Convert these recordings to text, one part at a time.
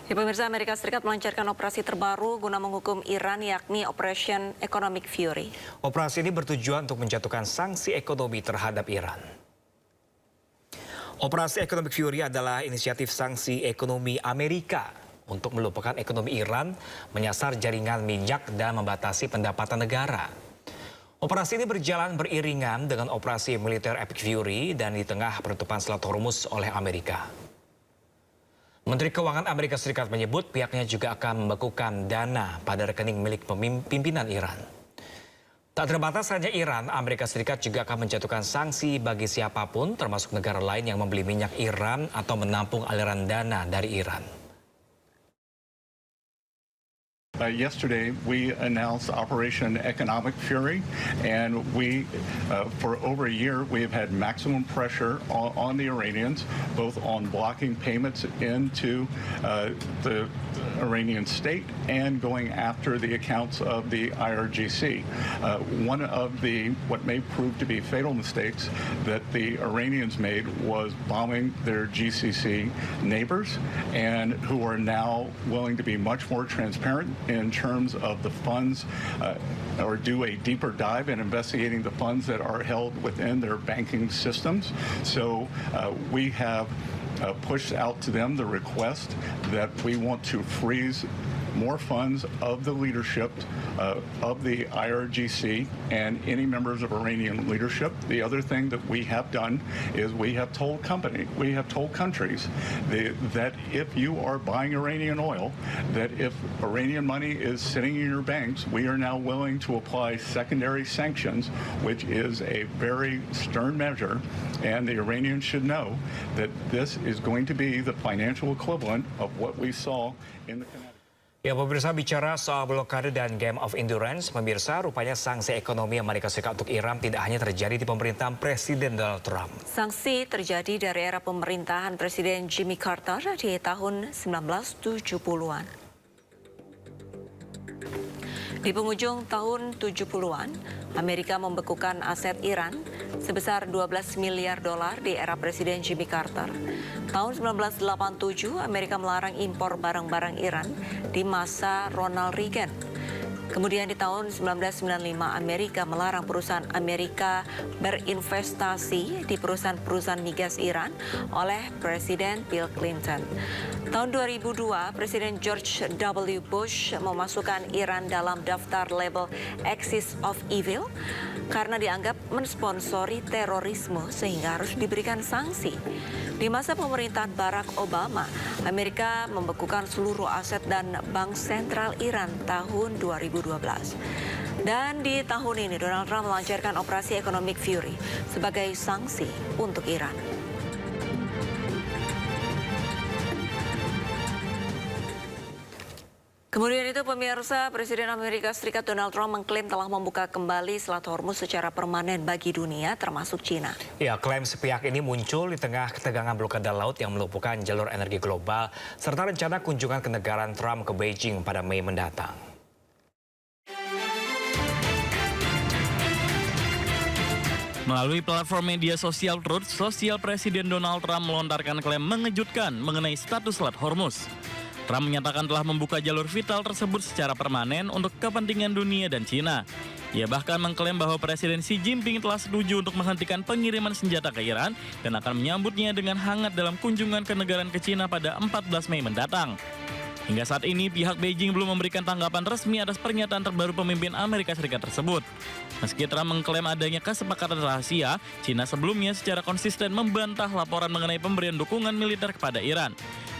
Pemirsa, Amerika Serikat melancarkan operasi terbaru guna menghukum Iran, yakni Operation Economic Fury. Operasi ini bertujuan untuk menjatuhkan sanksi ekonomi terhadap Iran. Operasi Economic Fury adalah inisiatif sanksi ekonomi Amerika untuk melumpuhkan ekonomi Iran, menyasar jaringan minyak dan membatasi pendapatan negara. Operasi ini berjalan beriringan dengan operasi militer Epic Fury dan di tengah penutupan Selat Hormuz oleh Amerika. Menteri Keuangan Amerika Serikat menyebut pihaknya juga akan membekukan dana pada rekening milik pimpinan Iran. Tak terbatas hanya Iran, Amerika Serikat juga akan menjatuhkan sanksi bagi siapapun termasuk negara lain yang membeli minyak Iran atau menampung aliran dana dari Iran. Yesterday, we announced Operation Economic Fury, and for over a year, we have had maximum pressure on the Iranians, both on blocking payments into the Iranian state and going after the accounts of the IRGC. One of what may prove to be fatal mistakes that the Iranians made was bombing their GCC neighbors, and who are now willing to be much more transparent in terms of the funds or do a deeper dive in investigating the funds that are held within their banking systems. So we have pushed out to them the request that we want to freeze more funds of the leadership of the IRGC and any members of Iranian leadership. The other thing that we have done is we have told countries that if you are buying Iranian oil, that if Iranian money is sitting in your banks, we are now willing to apply secondary sanctions, which is a very stern measure, and the Iranians should know that this is going to be the financial equivalent of what we saw in the Connecticut. Ya, pemirsa, bicara soal blokade dan game of endurance, pemirsa, rupanya sanksi ekonomi Amerika Serikat untuk Iran tidak hanya terjadi di pemerintahan Presiden Donald Trump. Sanksi terjadi dari era pemerintahan Presiden Jimmy Carter di tahun 1970-an. Di penghujung tahun 70-an, Amerika membekukan aset Iran sebesar 12 miliar dolar di era Presiden Jimmy Carter. Tahun 1987, Amerika melarang impor barang-barang Iran di masa Ronald Reagan. Kemudian di tahun 1995, Amerika melarang perusahaan Amerika berinvestasi di perusahaan-perusahaan migas Iran oleh Presiden Bill Clinton. Tahun 2002, Presiden George W. Bush memasukkan Iran dalam daftar label Axis of Evil karena dianggap mensponsori terorisme sehingga harus diberikan sanksi. Di masa pemerintahan Barack Obama, Amerika membekukan seluruh aset dan bank sentral Iran tahun 2012. Dan di tahun ini, Donald Trump melancarkan operasi Economic Fury sebagai sanksi untuk Iran. Kemudian itu, pemirsa, Presiden Amerika Serikat Donald Trump mengklaim telah membuka kembali Selat Hormuz secara permanen bagi dunia, termasuk Cina. Ya, klaim sepihak ini muncul di tengah ketegangan blokade laut yang melumpuhkan jalur energi global, serta rencana kunjungan kenegaraan Trump ke Beijing pada Mei mendatang. Melalui platform media sosial Truth Social, Presiden Donald Trump melontarkan klaim mengejutkan mengenai status Selat Hormuz. Trump menyatakan telah membuka jalur vital tersebut secara permanen untuk kepentingan dunia dan Cina. Ia bahkan mengklaim bahwa Presiden Xi Jinping telah setuju untuk menghentikan pengiriman senjata ke Iran dan akan menyambutnya dengan hangat dalam kunjungan kenegaraan ke Cina pada 14 Mei mendatang. Hingga saat ini, pihak Beijing belum memberikan tanggapan resmi atas pernyataan terbaru pemimpin Amerika Serikat tersebut. Meski Trump mengklaim adanya kesepakatan rahasia, Cina sebelumnya secara konsisten membantah laporan mengenai pemberian dukungan militer kepada Iran.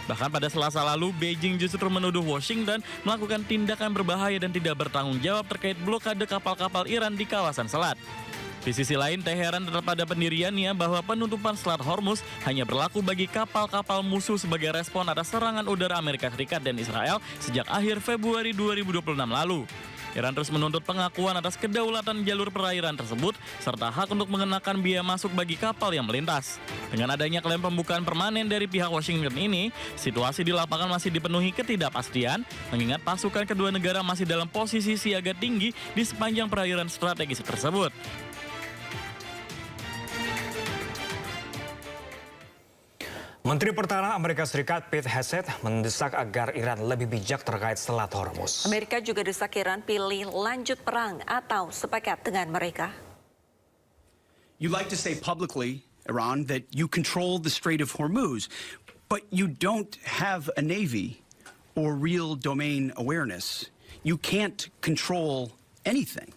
Bahkan pada Selasa lalu, Beijing justru menuduh Washington melakukan tindakan berbahaya dan tidak bertanggung jawab terkait blokade kapal-kapal Iran di kawasan selat. Di sisi lain, Teheran tetap pada pendiriannya bahwa penutupan Selat Hormuz hanya berlaku bagi kapal-kapal musuh sebagai respon atas serangan udara Amerika Serikat dan Israel sejak akhir Februari 2026 lalu. Iran terus menuntut pengakuan atas kedaulatan jalur perairan tersebut serta hak untuk mengenakan biaya masuk bagi kapal yang melintas. Dengan adanya klaim pembukaan permanen dari pihak Washington ini, situasi di lapangan masih dipenuhi ketidakpastian, mengingat pasukan kedua negara masih dalam posisi siaga tinggi di sepanjang perairan strategis tersebut. Menteri Pertahanan Amerika Serikat Pete Hegseth mendesak agar Iran lebih bijak terkait Selat Hormuz. Amerika juga desak Iran pilih lanjut perang atau sepakat dengan mereka. You like to say publicly, Iran, that you control the Strait of Hormuz, but you don't have a navy or real domain awareness. You can't control anything.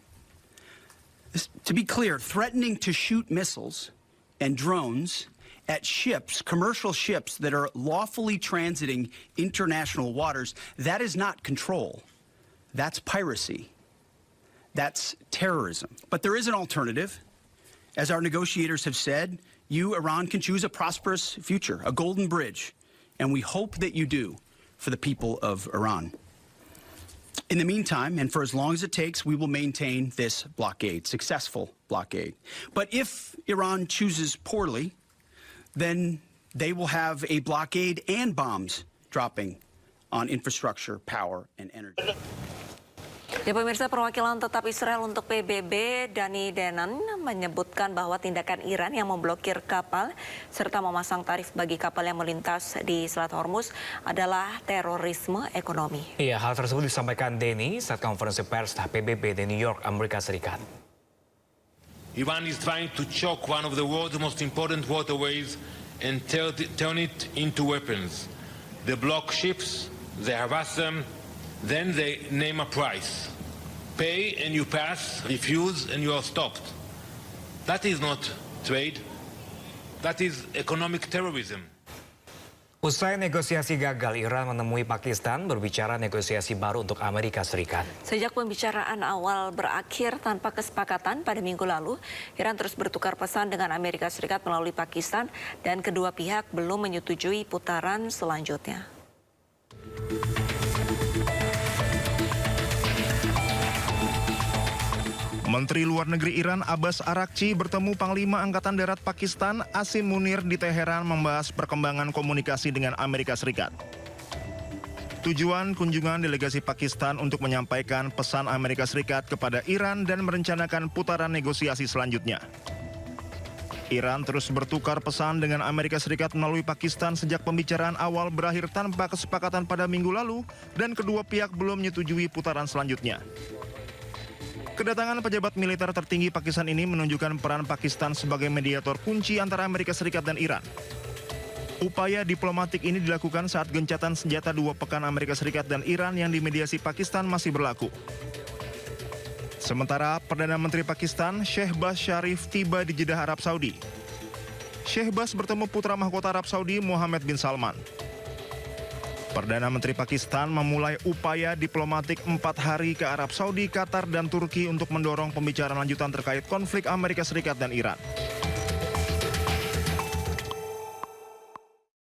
To be clear, threatening to shoot missiles and drones at ships, commercial ships that are lawfully transiting international waters, that is not control. That's piracy. That's terrorism. But there is an alternative. As our negotiators have said, you, Iran, can choose a prosperous future, a golden bridge. And we hope that you do for the people of Iran. In the meantime, and for as long as it takes, we will maintain this blockade, successful blockade. But if Iran chooses poorly, then they will have a blockade and bombs dropping on infrastructure, power, and energy. Ya pemirsa, perwakilan tetap Israel untuk PBB, Dani Danon, menyebutkan bahwa tindakan Iran yang memblokir kapal serta memasang tarif bagi kapal yang melintas di Selat Hormuz adalah terorisme ekonomi. Iya, hal tersebut disampaikan Denny saat konferensi pers PBB di New York, Amerika Serikat. Iran is trying to choke one of the world's most important waterways and turn it into weapons. They block ships, they harass them, then they name a price. Pay and you pass, refuse and you are stopped. That is not trade, that is economic terrorism. Usai negosiasi gagal, Iran menemui Pakistan berbicara negosiasi baru untuk Amerika Serikat. Sejak pembicaraan awal berakhir tanpa kesepakatan pada minggu lalu, Iran terus bertukar pesan dengan Amerika Serikat melalui Pakistan dan kedua pihak belum menyetujui putaran selanjutnya. Menteri Luar Negeri Iran Abbas Araghchi bertemu Panglima Angkatan Darat Pakistan Asim Munir di Teheran membahas perkembangan komunikasi dengan Amerika Serikat. Tujuan kunjungan delegasi Pakistan untuk menyampaikan pesan Amerika Serikat kepada Iran dan merencanakan putaran negosiasi selanjutnya. Iran terus bertukar pesan dengan Amerika Serikat melalui Pakistan sejak pembicaraan awal berakhir tanpa kesepakatan pada minggu lalu dan kedua pihak belum menyetujui putaran selanjutnya. Kedatangan pejabat militer tertinggi Pakistan ini menunjukkan peran Pakistan sebagai mediator kunci antara Amerika Serikat dan Iran. Upaya diplomatik ini dilakukan saat gencatan senjata 2 pekan Amerika Serikat dan Iran yang dimediasi Pakistan masih berlaku. Sementara Perdana Menteri Pakistan, Shehbaz Sharif tiba di Jeddah, Arab Saudi. Shehbaz bertemu putra mahkota Arab Saudi, Mohammed bin Salman. Perdana Menteri Pakistan memulai upaya diplomatik 4 hari ke Arab Saudi, Qatar, dan Turki untuk mendorong pembicaraan lanjutan terkait konflik Amerika Serikat dan Iran.